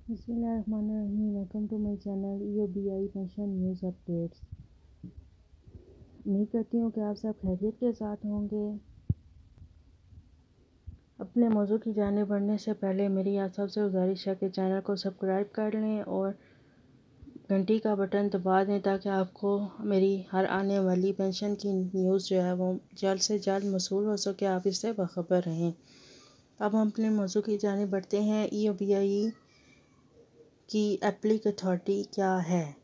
बिस्मिल्लाहिर्रहमानिर्रहीम। Welcome to my channel EOBI pension news updates. उम्मीद करती हूँ कि आप सब खैरियत के साथ होंगे। अपने मौजू की जानिब बढ़ने से पहले मेरी आप सबसे गुजारिश है कि चैनल को सब्सक्राइब कर लें और घंटी का बटन दबा दें ताकि आपको मेरी हर आने वाली पेंशन की न्यूज़ जो है वो जल्द से जल्द मौसूल हो सके, आप इससे बाखबर रहें। अब हम अपने मौजू की जानिब बढ़ते हैं। EOBI की एप्लिक अथॉरिटी क्या है?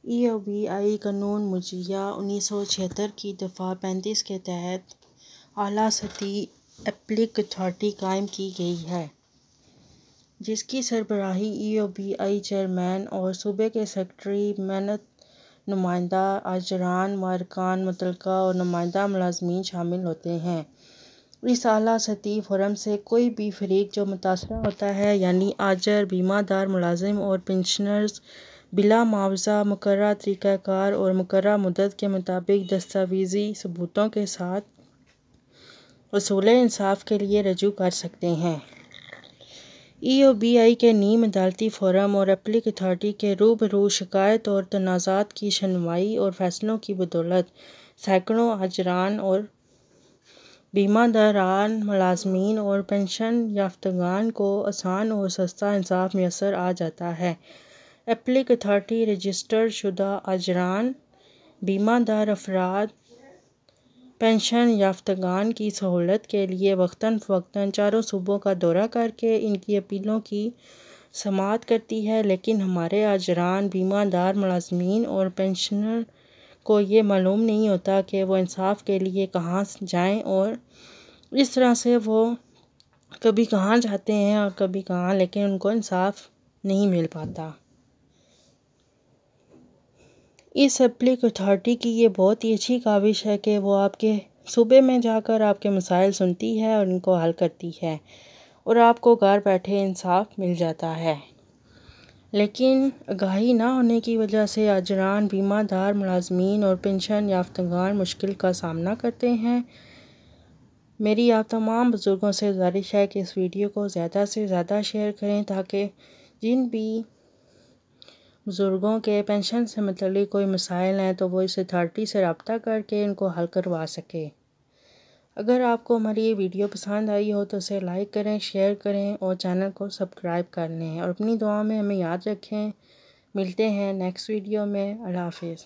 EOBI कानून मुजिया 1976 की दफ़ा 35 के तहत आला सतही एप्लिक अथॉरिटी कायम की गई है, जिसकी सरबराही EOBI चेयरमैन और सूबे के सेक्रेटरी, मेहनत नुमाइंदा, अजरान, मारकान मुतलका और नुमाइंदा मुलाजमीन शामिल होते हैं। इस आला सतही फोरम से कोई भी फरीक जो मुतासरा होता है, यानी आजर, बीमादार, मुलाजिम और पेंशनर्स, बिला मुआवजा मुकर्रर तरीक़ाकार और मुकर्रर मुद्दत के मुताबिक दस्तावेज़ी सबूतों के साथ उसूले इंसाफ के लिए रजू कर सकते हैं। EOBI के नीम अदालती फोरम और एप्लिक अथॉरिटी के रूबरू शिकायत और तनाज़ात की सुनवाई और फैसलों की बदौलत सैकड़ों अजरान और बीमादारान, मुलाजमीन और पेंशन याफ्तगान को आसान और सस्ता इंसाफ मैसर आ जाता है। एप्लिक अथॉरिटी रजिस्टर्ड शुदा अजरान, बीमादार अफराद, पेंशन याफ्तगान की सहूलत के लिए वक्तन फ़वक्तन चारों सूबों का दौरा करके इनकी अपीलों की समाअत करती है, लेकिन हमारे अजरान, बीमादार, मुलाजमीन और पेंशनर को ये मालूम नहीं होता कि वो इंसाफ के लिए कहाँ जाएं और इस तरह से वो कभी कहाँ जाते हैं और कभी कहाँ, लेकिन उनको इंसाफ नहीं मिल पाता। इस एप्लिक अथॉरिटी की ये बहुत ही अच्छी काविश है कि वो आपके सूबे में जाकर आपके मसाइल सुनती है और उनको हल करती है और आपको घर बैठे इंसाफ मिल जाता है। लेकिन आगाही ना होने की वजह से अजरान, बीमादार, मुलाजमीन और पेंशन याफ्तगान मुश्किल का सामना करते हैं। मेरी आप तमाम बुज़ुर्गों से गुजारिश है कि इस वीडियो को ज़्यादा से ज़्यादा शेयर करें ताकि जिन भी बुज़ुर्गों के पेंशन से मतलब कोई मसाइल हैं तो वो इस अथॉरिटी से रब्ता करके इनको हल करवा सके। अगर आपको हमारी ये वीडियो पसंद आई हो तो इसे लाइक करें, शेयर करें और चैनल को सब्सक्राइब कर लें और अपनी दुआ में हमें याद रखें। मिलते हैं नेक्स्ट वीडियो में। अल्लाह हाफिज़।